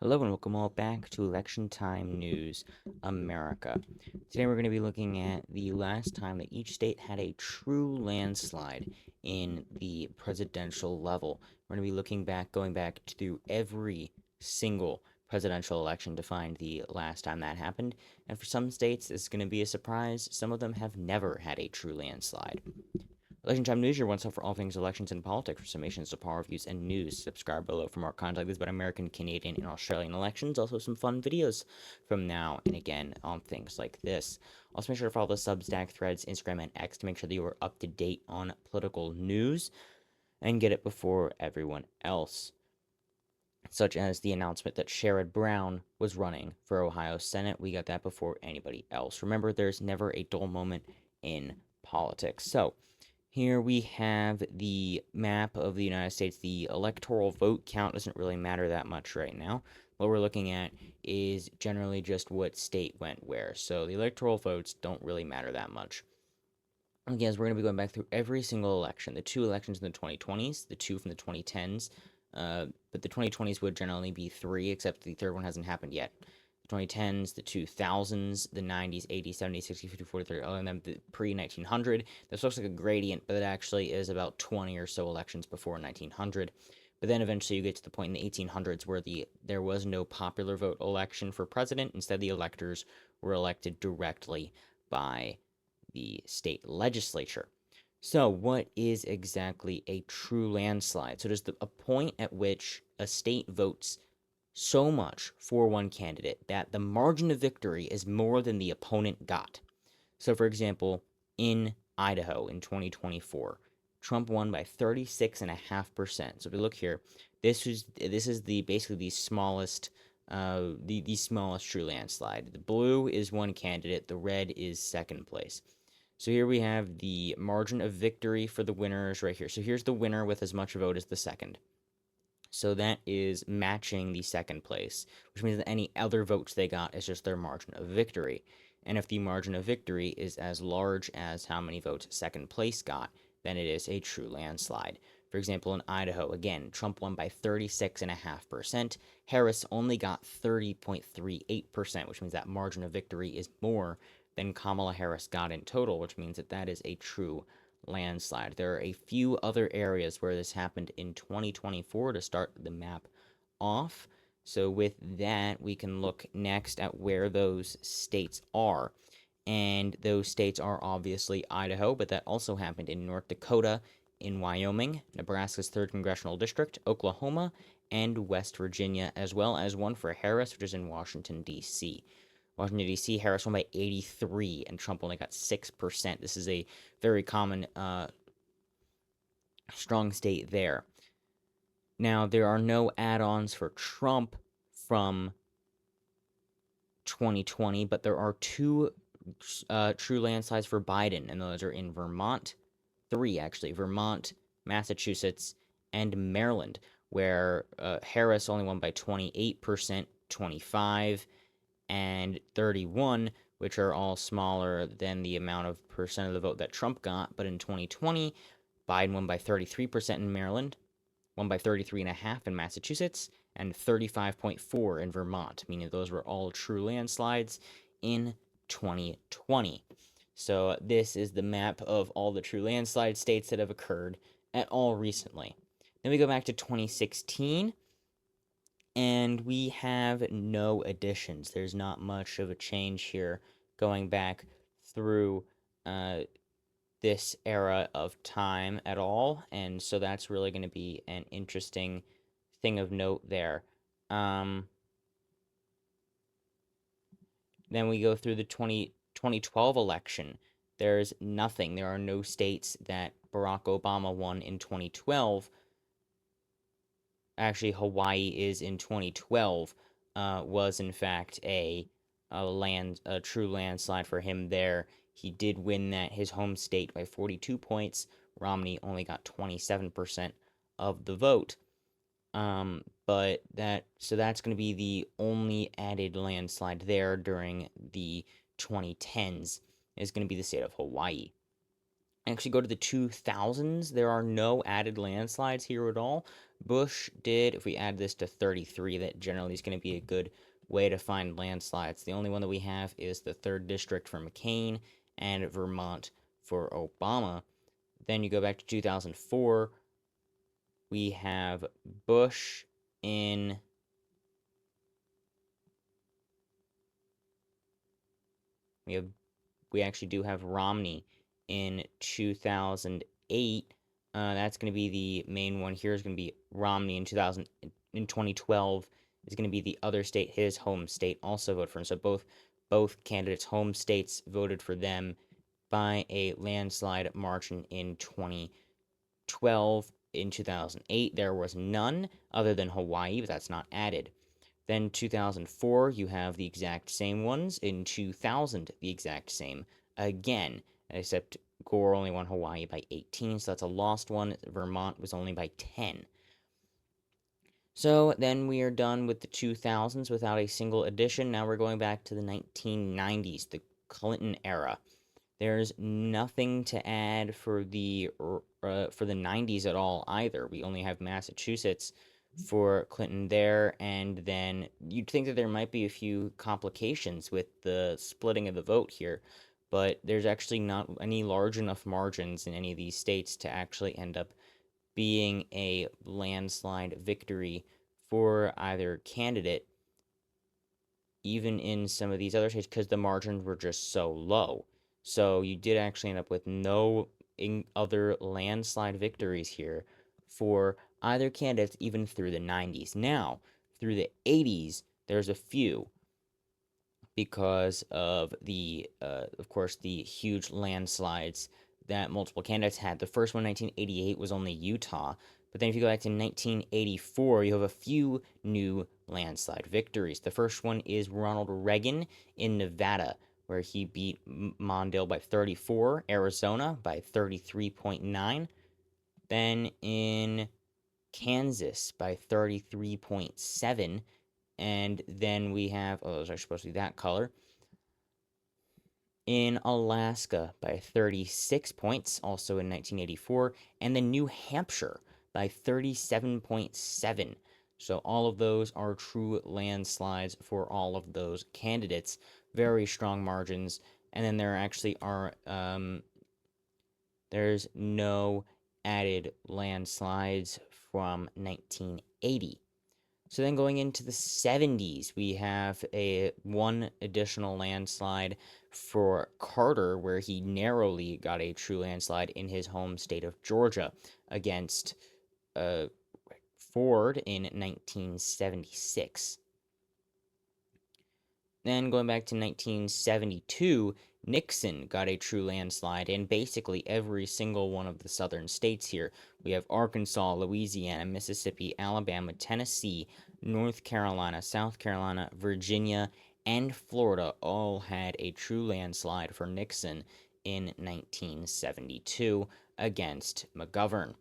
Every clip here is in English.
Hello and welcome all back to Election Time News America. Today we're going to be looking at the last time that each state had a true landslide in the presidential level. We're going to be going back through every single presidential election to find the last time that happened. And for some states, this is going to be a surprise. Some of them have never had a true landslide. Election Time News, your one stop for all things elections and politics, for summations of power reviews and news. Subscribe below for more content like this about American, Canadian, and Australian elections. Also, some fun videos from now and again on things like this. Also, make sure to follow the Substack, Threads, Instagram, and X to make sure that you are up to date on political news and get it before everyone else. Such as the announcement that Sherrod Brown was running for Ohio Senate. We got that before anybody else. Remember, there's never a dull moment in politics. So, here we have the map of the United States. The electoral vote count doesn't really matter that much right now. What we're looking at is generally just what state went where. So the electoral votes don't really matter that much. Again, we're going to be going back through every single election. The two elections in the 2020s, the two from the 2010s, but the 2020s would generally be three, except the third one hasn't happened yet. 2010s, the 2000s, the 90s, 80s, 70s, 60s, 50s, 40s, 30s, all of them pre-1900. This looks like a gradient, but it actually is about 20 or so elections before 1900. But then eventually you get to the point in the 1800s where there was no popular vote election for president. Instead, the electors were elected directly by the state legislature. So, what is exactly a true landslide? So, there's a point at which a state votes so much for one candidate that the margin of victory is more than the opponent got. So, for example, in Idaho in 2024, Trump won by 36.5%. So, if you look here, this is basically the smallest the smallest true landslide. The blue is one candidate, the red is second place. So here we have the margin of victory for the winners right here. So here's the winner with as much vote as the second. So that is matching the second place, which means that any other votes they got is just their margin of victory. And if the margin of victory is as large as how many votes second place got, then it is a true landslide. For example, in Idaho, again, Trump won by 36.5%. Harris only got 30.38%, which means that margin of victory is more than Kamala Harris got in total, which means that that is a true landslide. There are a few other areas where this happened in 2024 to start the map off. So with that, we can look next at where those states are. And those states are obviously Idaho, but that also happened in North Dakota, in Wyoming, Nebraska's 3rd Congressional District, Oklahoma, and West Virginia, as well as one for Harris, which is in Washington, D.C. Washington, D.C., Harris won by 83, and Trump only got 6%. This is a very common strong state there. Now, there are no add-ons for Trump from 2020, but there are two true landslides for Biden, and those are in Vermont, three actually, Vermont, Massachusetts, and Maryland, where Harris only won by 28%, 25, and 31, which are all smaller than the amount of percent of the vote that Trump got. But in 2020, Biden won by 33% in Maryland, won by 33.5% in Massachusetts, and 35.4% in Vermont, meaning those were all true landslides in 2020. So this is the map of all the true landslide states that have occurred at all recently. Then we go back to 2016, and we have no additions. There's not much of a change here going back through this era of time at all, and so that's really going to be an interesting thing of note there. Then we go through the 2012 election. There's nothing. There are no states that Barack Obama won in 2012. Actually, Hawaii is in 2012, was in fact a true landslide for him there. He did win his home state by 42 points. Romney only got 27% of the vote. So that's going to be the only added landslide there during the 2010s is going to be the state of Hawaii. Actually go to the 2000s, there are no added landslides here at all. Bush did. If we add this to 33, that generally is going to be a good way to find landslides. The only one that we have is the 3rd district for McCain and Vermont for Obama. Then you go back to 2004, we have Bush in we have we actually do have Romney in 2008. That's going to be the main one. Here is going to be Romney in 2000. In 2012 is going to be the other state, his home state, also vote for him. So both candidates' home states voted for them by a landslide margin in 2012. In 2008, there was none other than Hawaii, but that's not added. Then 2004, you have the exact same ones. In 2000, the exact same again, except Gore only won Hawaii by 18, so that's a lost one. Vermont was only by 10. So then we are done with the 2000s without a single addition. Now we're going back to the 1990s, the Clinton era. There's nothing to add for the 90s at all either. We only have Massachusetts for Clinton there, and then you'd think that there might be a few complications with the splitting of the vote here, but there's actually not any large enough margins in any of these states to actually end up being a landslide victory for either candidate, even in some of these other states, because the margins were just so low. So you did actually end up with no other landslide victories here for either candidates, even through the 90s. Now, through the 80s, there's a few because of course, the huge landslides that multiple candidates had. The first one, in 1988, was only Utah. But then if you go back to 1984, you have a few new landslide victories. The first one is Ronald Reagan in Nevada, where he beat Mondale by 34, Arizona by 33.9. Then in Kansas by 33.7. And then we have, oh, those are supposed to be that color. In Alaska by 36 points, also in 1984, and then New Hampshire by 37.7. So all of those are true landslides for all of those candidates. Very strong margins. And then there actually are, there's no added landslides from 1980. So then going into the 70s, we have one additional landslide for Carter, where he narrowly got a true landslide in his home state of Georgia against Ford in 1976. Then going back to 1972, Nixon got a true landslide in basically every single one of the southern states here. We have Arkansas, Louisiana, Mississippi, Alabama, Tennessee, North Carolina, South Carolina, Virginia, and Florida all had a true landslide for Nixon in 1972 against McGovern.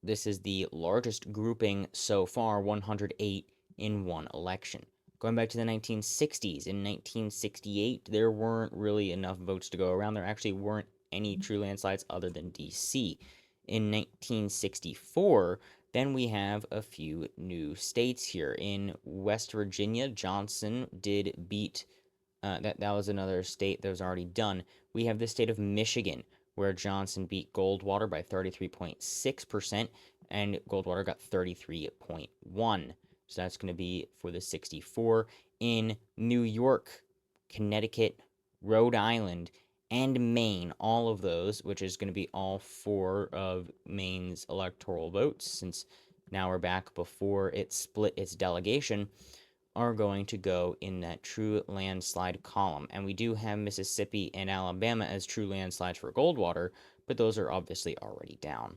This is the largest grouping so far, 108 in one election. Going back to the 1960s, in 1968, there weren't really enough votes to go around. There actually weren't any true landslides other than DC. In 1964, then we have a few new states here. In West Virginia, Johnson did beat, that was another state that was already done. We have the state of Michigan, where Johnson beat Goldwater by 33.6%, and Goldwater got 33.1. So that's going to be for the 64. In New York, Connecticut, Rhode Island, and Maine, all of those, which is going to be all 4 of Maine's electoral votes, since now we're back before it split its delegation, are going to go in that true landslide column. And we do have Mississippi and Alabama as true landslides for Goldwater, but those are obviously already down.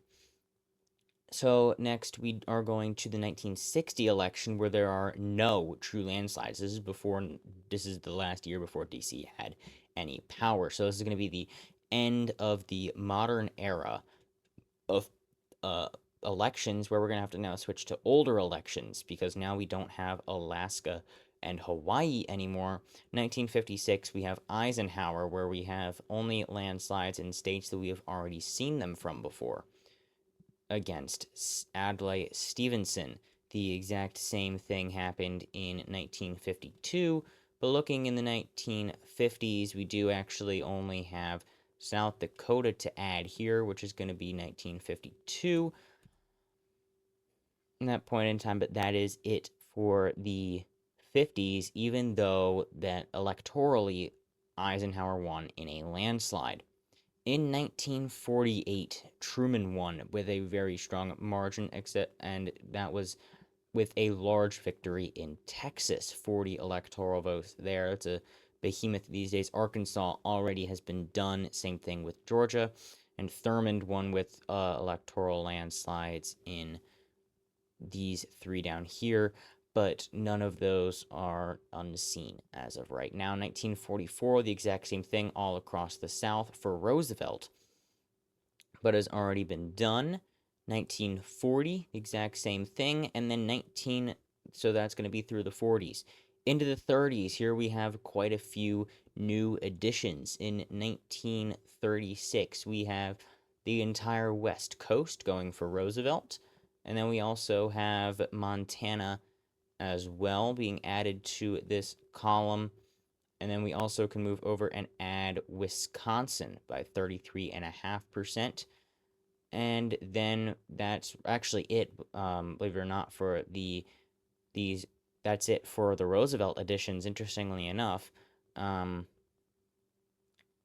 So next we are going to the 1960 election, where there are no true landslides. This is the last year before DC had any power. So this is going to be the end of the modern era of elections, where we're going to have to now switch to older elections, because now we don't have Alaska and Hawaii anymore. 1956, we have Eisenhower, where we have only landslides in states that we have already seen them from before. Against Adlai Stevenson, the exact same thing happened in 1952, but looking in the 1950s, we do actually only have South Dakota to add here, which is going to be 1952 in that point in time, but that is it for the 50s, even though that electorally Eisenhower won in a landslide. In 1948, Truman won with a very strong margin, and that was with a large victory in Texas. 40 electoral votes there. It's a behemoth these days. Arkansas already has been done. Same thing with Georgia. And Thurmond won with electoral landslides in these three down here, but none of those are unseen as of right now. 1944, the exact same thing all across the South for Roosevelt, but has already been done. 1940, exact same thing, and then so that's going to be through the 40s. Into the 30s, here we have quite a few new additions. In 1936, we have the entire West Coast going for Roosevelt, and then we also have Montana as well being added to this column. And then we also can move over and add Wisconsin by 33.5%. And then that's actually it, believe it or not, for these. That's it for the Roosevelt editions. Interestingly enough,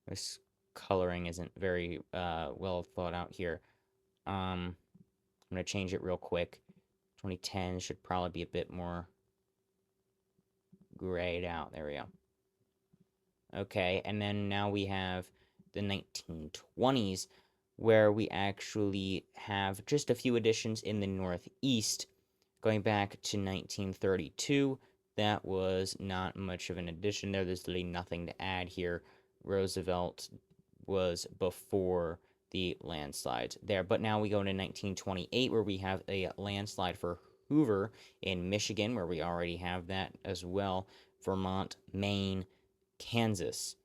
this coloring isn't very well thought out here. I'm gonna change it real quick. 2010 should probably be a bit more grayed out. There we go. Okay, and then now we have the 1920s, where we actually have just a few additions in the Northeast. Going back to 1932, that was not much of an addition there. There's really nothing to add here. Roosevelt was before the landslides there. But now we go into 1928, where we have a landslide for Hoover in Michigan, where we already have that as well. Vermont, Maine, Kansas,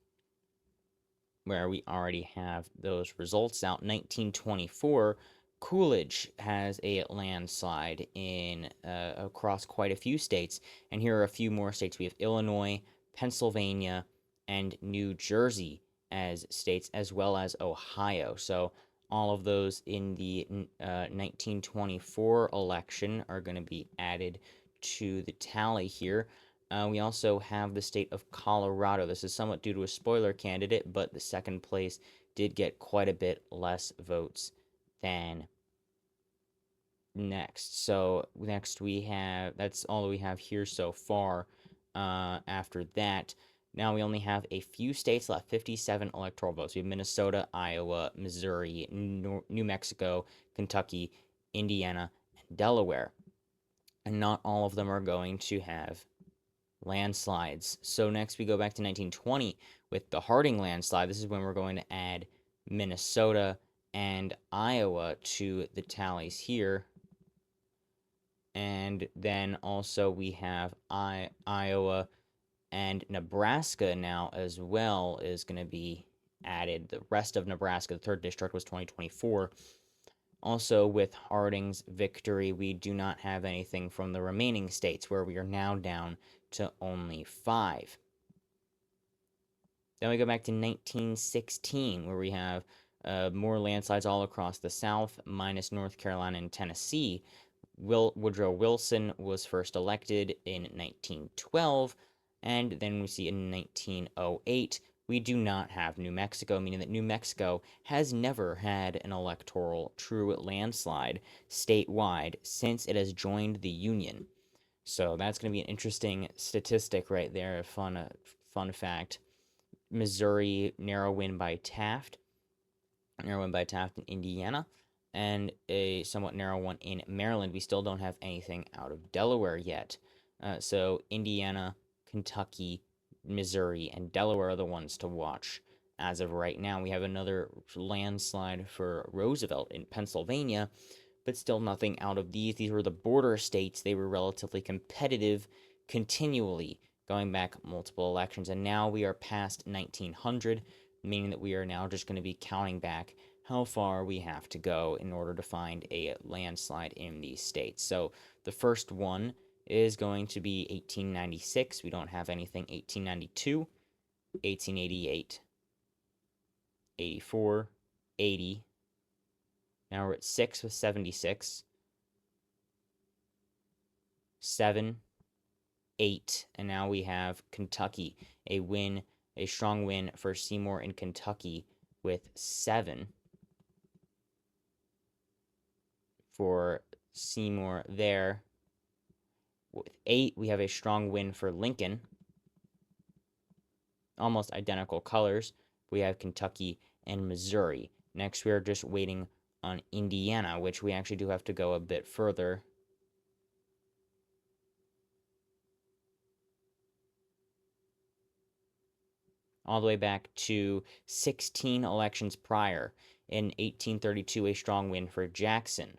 where we already have those results out. 1924, Coolidge has a landslide in across quite a few states, and here are a few more states. We have Illinois, Pennsylvania, and New Jersey as states, as well as Ohio. So all of those in the 1924 election are going to be added to the tally here. We also have the state of Colorado. This is somewhat due to a spoiler candidate, but the second place did get quite a bit less votes than next. So next we have, that's all we have here so far. After that, now we only have a few states left, 57 electoral votes. We have Minnesota, Iowa, Missouri, New Mexico, Kentucky, Indiana, and Delaware. And not all of them are going to have landslides. So next we go back to 1920 with the Harding landslide. This is when we're going to add Minnesota and Iowa to the tallies here. And then also we have Iowa and Nebraska now as well is going to be added. The rest of Nebraska, the 3rd district, was 2024. Also, with Harding's victory, we do not have anything from the remaining states, where we are now down to only 5. Then we go back to 1916, where we have more landslides all across the South, minus North Carolina and Tennessee. Woodrow Wilson was first elected in 1912, and then we see in 1908, we do not have New Mexico, meaning that New Mexico has never had an electoral true landslide statewide since it has joined the Union. So that's going to be an interesting statistic right there, a fun fact. Missouri, narrow win by Taft in Indiana, and a somewhat narrow one in Maryland. We still don't have anything out of Delaware yet. So Indiana, Kentucky, Missouri, and Delaware are the ones to watch. As of right now, we have another landslide for Roosevelt in Pennsylvania, but still nothing out of these. These were the border states. They were relatively competitive continually going back multiple elections. And now we are past 1900, meaning that we are now just going to be counting back how far we have to go in order to find a landslide in these states. So the first one is going to be 1896. We don't have anything. 1892, 1888, 84, 80. Now we're at 6 with 76, 7, 8, and now we have Kentucky. A strong win for Seymour in Kentucky with 7 for Seymour there. With 8, we have a strong win for Lincoln. Almost identical colors. We have Kentucky and Missouri. Next, we are just waiting on Indiana, which we actually do have to go a bit further. All the way back to 16 elections prior. In 1832, a strong win for Jackson.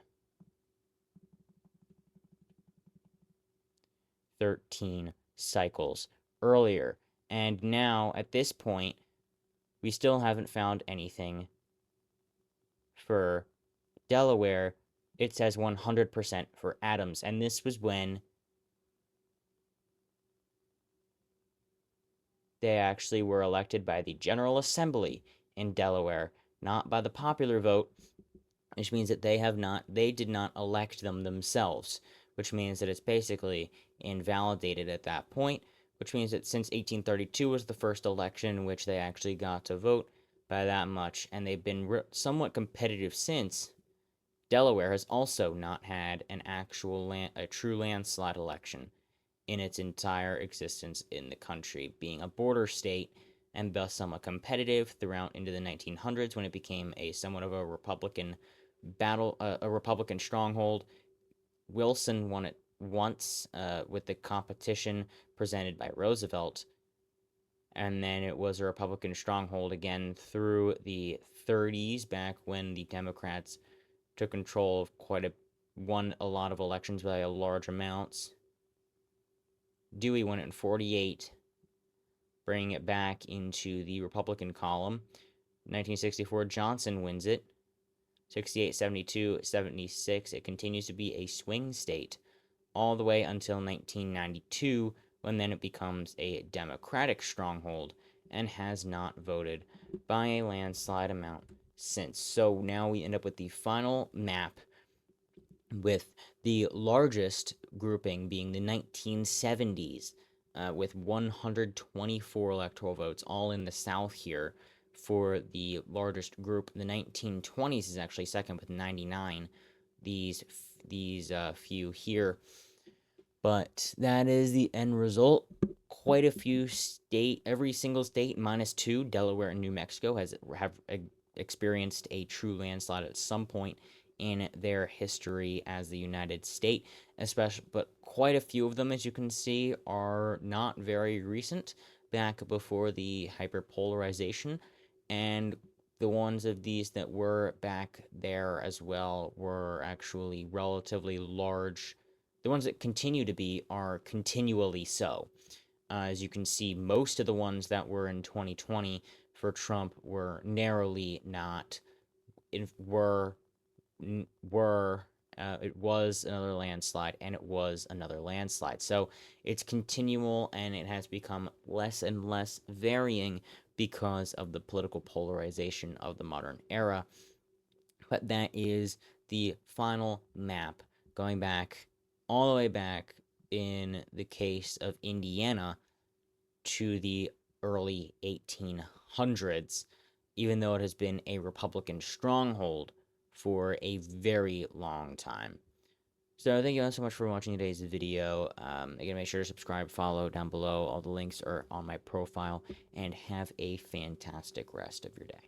13 cycles earlier. And now, at this point, we still haven't found anything for Delaware. It says 100% for Adams. And this was when they actually were elected by the General Assembly in Delaware, not by the popular vote, which means that they did not elect them themselves, which means that it's basically invalidated at that point, which means that since 1832 was the first election in which they actually got to vote by that much, and they've been somewhat competitive since, Delaware has also not had a true landslide election in its entire existence in the country, being a border state and thus somewhat competitive throughout into the 1900s when it became somewhat of a Republican a Republican stronghold. Wilson won it once with the competition presented by Roosevelt, and then it was a Republican stronghold again through the 30s, back when the Democrats took control of won a lot of elections by large amounts. Dewey won it in 48, bringing it back into the Republican column. 1964, Johnson wins it. 68, 72, 76, it continues to be a swing state all the way until 1992, when then it becomes a Democratic stronghold and has not voted by a landslide amount since. So now we end up with the final map, with the largest grouping being the 1970s, with 124 electoral votes, all in the South here for the largest group. The 1920s is actually second with 99. These few here, but that is the end result. Quite a few every single state minus 2, Delaware and New Mexico, have experienced a true landslide at some point in their history as the United States, but quite a few of them, as you can see, are not very recent, back before the hyperpolarization, and the ones of these that were back there as well were actually relatively large. The ones that continue to be are continually so. As you can see, most of the ones that were in 2020 for Trump were narrowly not, it was another landslide, and it was another landslide. So it's continual, and it has become less and less varying because of the political polarization of the modern era. But that is the final map, going back all the way back in the case of Indiana to the early 1800s, even though it has been a Republican stronghold for a very long time. So thank you all so much for watching today's video. Again, make sure to subscribe, follow down below. All the links are on my profile, and have a fantastic rest of your day.